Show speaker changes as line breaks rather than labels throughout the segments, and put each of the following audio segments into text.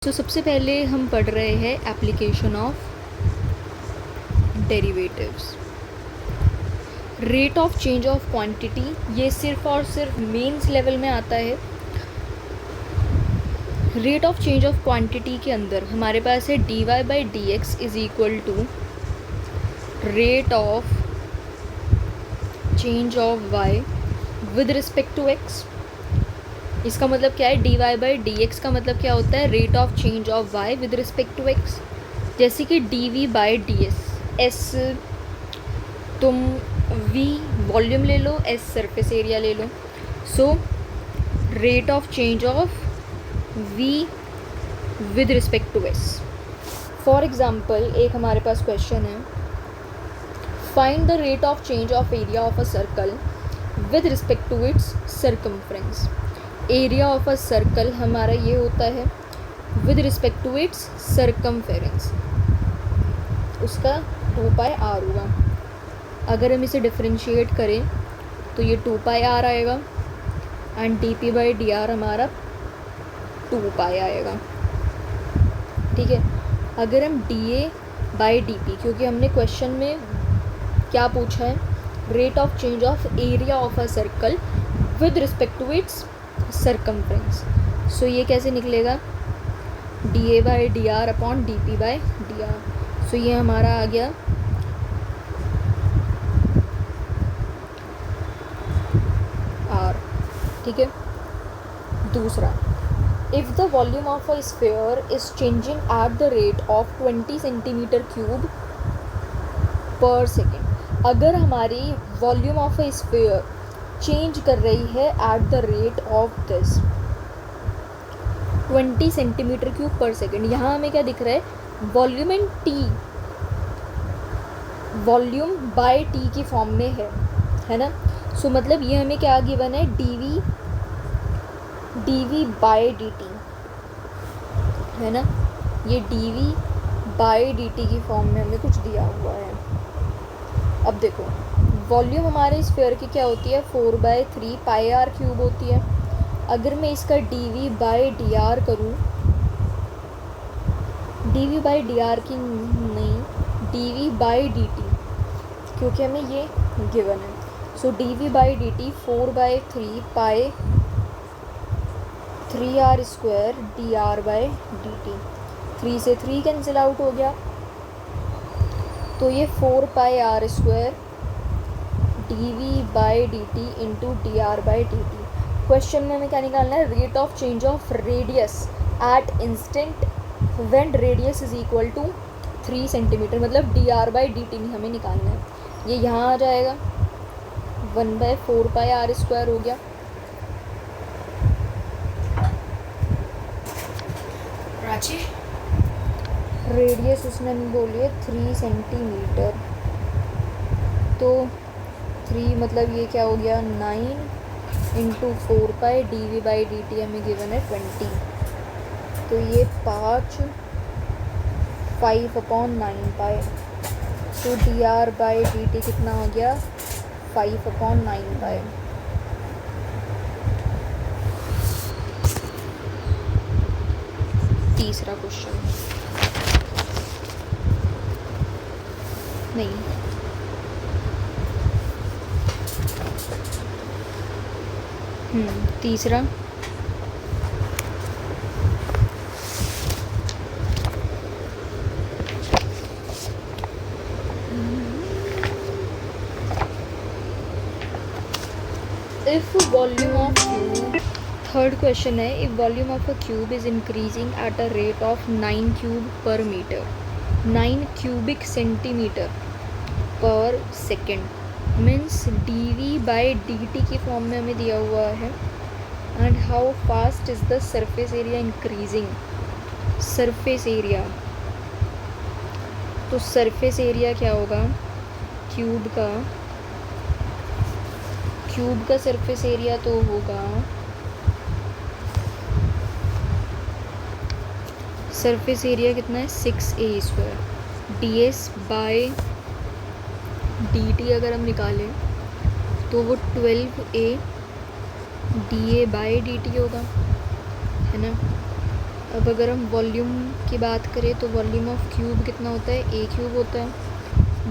तो सबसे पहले हम पढ़ रहे हैं application of derivatives. Rate of change of quantity, ये सिर्फ और सिर्फ मेंस लेवल में आता है। Rate of change of quantity के अंदर हमारे पास है dy by D X is equal to rate of change of y with respect to x। इसका मतलब क्या है? dy बाई डी एक्स का मतलब क्या होता है? Rate of change of y with respect to x। जैसे कि dv बाई डी एस, तुम v वॉल्यूम ले लो, s सरफेस एरिया ले लो। So rate of change of v with respect to s। For example एक हमारे पास क्वेश्चन है, find the rate of change of area of a circle with respect to its circumference. Area of a circle हमारा ये होता है with respect to it's circumference, उसका 2πr होगा। अगर हम इसे डिफरेंशिएट करें तो ये 2πr आएगा and dp by D are हमारा 2π आएगा। ठीक है। अगर हम dA बाई dp, क्योंकि हमने क्वेश्चन में क्या पूछा है? Rate of change of area of a circle with respect to its circumference. So ये कैसे निकलेगा? dA by D R upon dp by D R. So ये हमारा आ गया r। ठीक है। दूसरा, if the volume of a sphere is changing at the rate of 20 centimetre cube per second. अगर हमारी volume of a sphere change कर रही है at the rate of this 20 centimetre cube per second, यहाँ हमें क्या दिख रहा है? Volume in T, volume by T की फॉर्म में है ना। सो मतलब ये हमें क्या गिवन है? dv बाय dt है ना। ये dv बाय dt की फॉर्म में हमें कुछ दिया हुआ है। अब देखो, वॉल्यूम हमारे स्फीयर की क्या होती है? 4/3 πr क्यूब होती है। अगर मैं इसका dv बाई डी आर करूँ, dv बाई डी आर की नहीं, dv बाई dt, क्योंकि हमें ये गिवन है। सो dv by dt 4/3 pi 3r square dr by dt। 3 से 3 कैंसिल आउट हो गया, तो ये 4πr square dv by dt into D R by D T. Question में हमें क्या निकालना है? Rate of change of radius at instant when radius is equal to 3 centimetre, मतलब D R by D T हमें निकालना है। ये यहाँ आ जाएगा 1/4πr स्क्वायर हो गया।
रांची
रेडियस उसने हमें बोली है 3 सेंटीमीटर, तो 3 मतलब ये क्या हो गया? 9 into 4π dv by D T हमें गिवन है 20। तो ये 5 अपॉन 9π। तो D R by D T कितना हो गया? 5 अपॉन 9π। तीसरा क्वेश्चन नहीं, तीसरा, if volume of cube, third question है, if volume of a cube is increasing at a rate of 9 cube per metre, 9 cubic centimetre per second means dv by dt की form में हमें दिया हुआ है। And how fast is the surface area increasing. Surface area, तो surface area क्या होगा? Cube का सरफेस एरिया तो होगा, सरफेस एरिया कितना है? 6a square. ds by dt अगर हम निकालें तो वो 12a dA बाई dt होगा, है ना। अब अगर हम वॉल्यूम की बात करें तो वॉल्यूम ऑफ क्यूब कितना होता है, ए क्यूब होता है,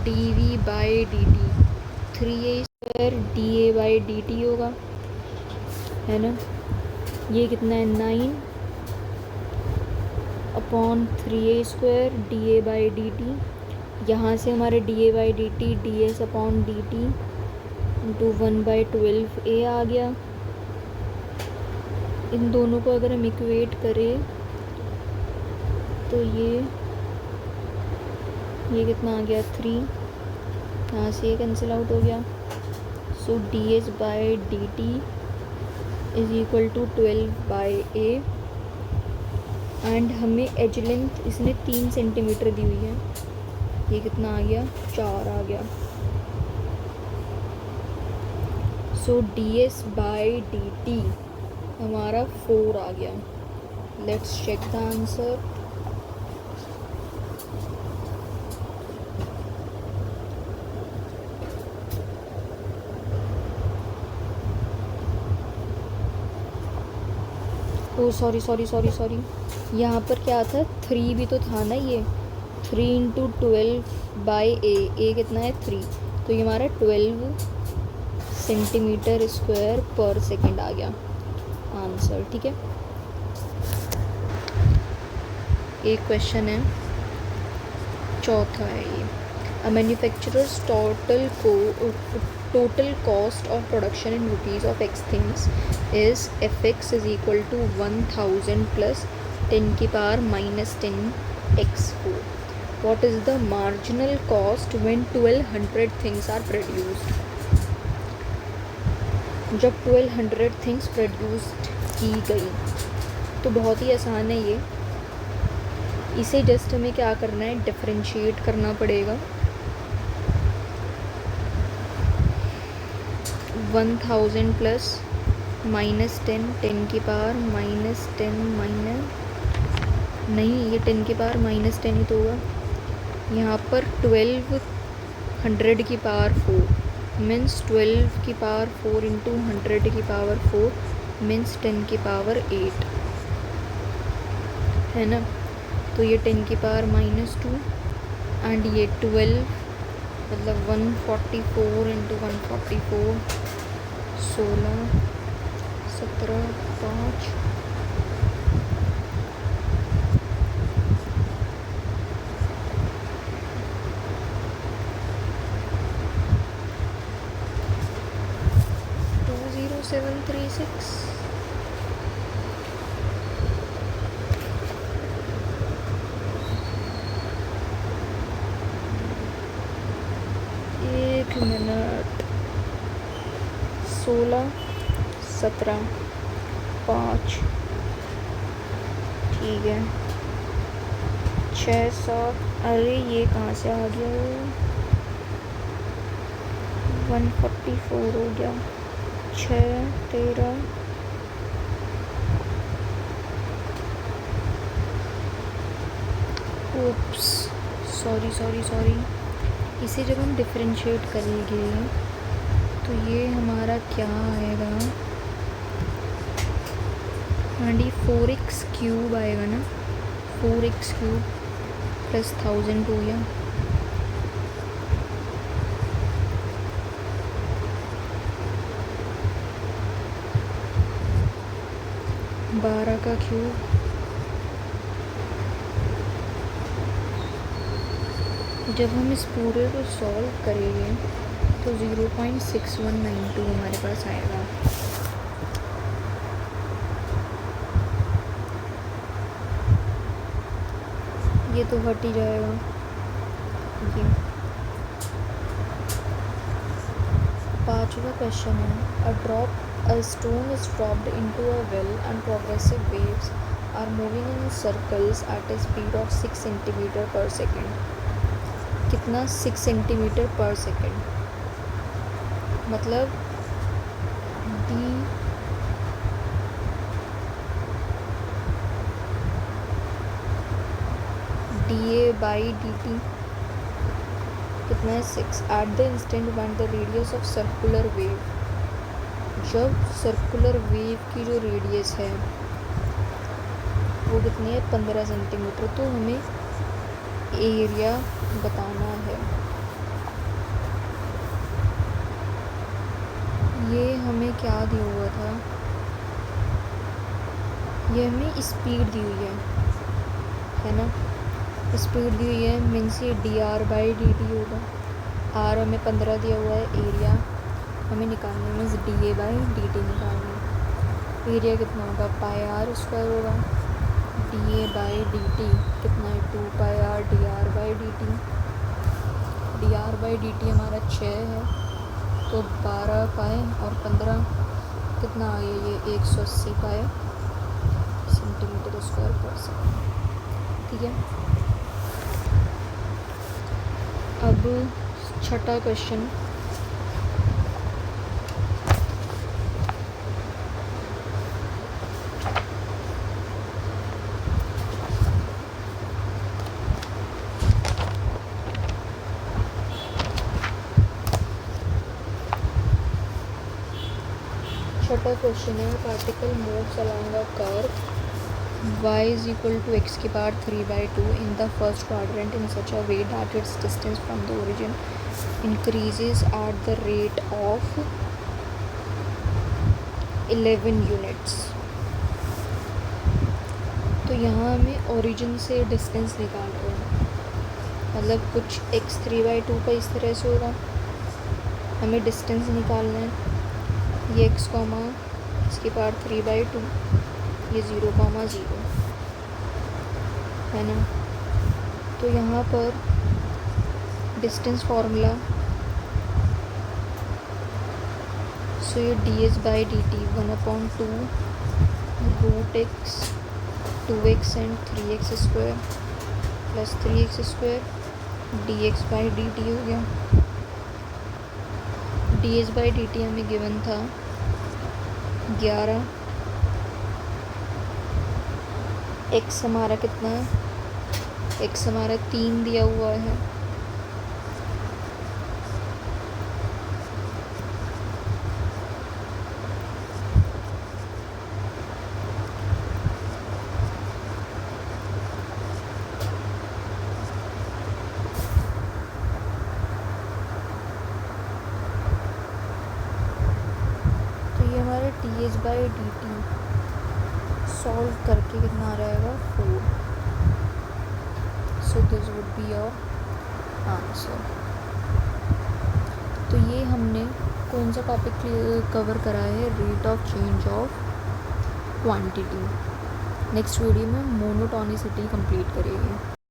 D V by D T, 3a² D A by D T होगा, है ना। ये कितना है, 9 upon 3a² D A by D T. यहाँ से हमारे D A by D T D S upon D T into 1/12 आ गया। इन दोनों को अगर हम इक्वेट करें तो ये कितना आ गया, 3, यहाँ से ये कैंसिल आउट हो गया। So D S by D T is equal to 12/a and हमें एज लेंथ इसने 3 सेंटीमीटर दी हुई है, ये कितना आ गया, 4 आ गया। So D S by D T हमारा 4 आ गया। Let's check the answer. Oh sorry, यहाँ पर क्या था, 3 भी तो था ना, ये 3 इंटू 12/a कितना है, 3, तो ये हमारा 12 सेंटीमीटर स्क्वायर पर सेकेंड आ गया आंसर। ठीक है, एक क्वेश्चन है, चौथा है ये। A manufacturer's total cost of production in rupees of X things is fx is equal to 1000 plus 10 की power minus 10 x4। What is the marginal cost when 1200 things are produced. जब 1200 things produced की गई, तो बहुत ही आसान है ये। इसे जस्ट हमें क्या करना है, डिफरेंशिएट करना पड़ेगा। 1000 प्लस माइनस 10, 10 की पावर माइनस 10 माइनस, नहीं ये 10 की पावर माइनस 10 ही तो होगा। यहाँ पर 1200 की पावर 4 मीन्स 12 की पावर 4 इंटू 100 की पावर 4 मीन्स 10 की पावर 8, है ना। तो ये 10 की पावर माइनस 2 एंड ये 12 मतलब 144 इंटू 144, 16, 17, 5, टू 0736। एक मिनट, 16, 17, 5, ठीक है, 6, 7, अरे ये कहाँ से आ गया, 144 हो गया, 6, 13, ओप्स, सॉरी। इसे जब हम डिफरेंशिएट करेंगे तो ये हमारा क्या आएगा, हाँ डी 4x³ आएगा ना, 4x³ प्लस 1000 हो गया, बारह का क्यूब, जब हम इस पूरे को सॉल्व करेंगे तो 0.6192 हमारे पास आएगा। ये तो हट ही जाएगा। ये 5वां क्वेश्चन है, a stone is dropped into a well and progressive waves are moving in circles at a speed of 6 centimeter per second। कितना, 6 सेंटीमीटर पर सेकेंड, मतलब D A by D T कितना है, 6 at the instant when the radius of circular wave. जब circular wave की जो radius है वो वो कितनी है 15 सेंटीमीटर। तो हमें एरिया बताना है। ये हमें क्या दिया हुआ था, ये हमें स्पीड दी हुई है ना, स्पीड दी हुई है, मीन्स ये dr/dt होगा। r हमें 15 दिया हुआ है, एरिया हमें निकालना है, मीन्स dA/dt निकालना है। एरिया कितना होगा πr² होगा, dA/dt कितना है 2πr dr/dt। dr/dt हमारा 6 है, तो 12 पाए और 15 कितना आ गया, ये 180 पाए सेंटीमीटर स्क्वायर पर सेकेंड। ठीक है, अब छठा क्वेश्चन, छठा क्वेश्चन है, particle moves along a curve y is equal to x की power 3/2 in the first quadrant in such a way that its distance from the origin increases at the rate of 11 units। तो यहाँ हमें origin से distance निकाल रहे हैं, मतलब कुछ x 3/2 का इस तरह से होगा, हमें डिस्टेंस निकालना है। ये x कॉमा इसकी पावर 3/2, ये 0,0 है ना। तो यहाँ पर डिस्टेंस फार्मूला, सो ये ds/dt 1/2 √x 2x and 3x² plus 3x² dx/dt हो गया। ds/dt हमें गिवन था 11, x हमारा कितना है, x हमारा 3 दिया हुआ है, तो ये हमारा ds/dt सॉल्व करके कितना आ रहेगा 4। So this would be your answer. तो ये हमने कौन सा टॉपिक कवर करा है, rate of change of quantity. Next video में मोनोटोनिसिटी कंप्लीट करेंगे।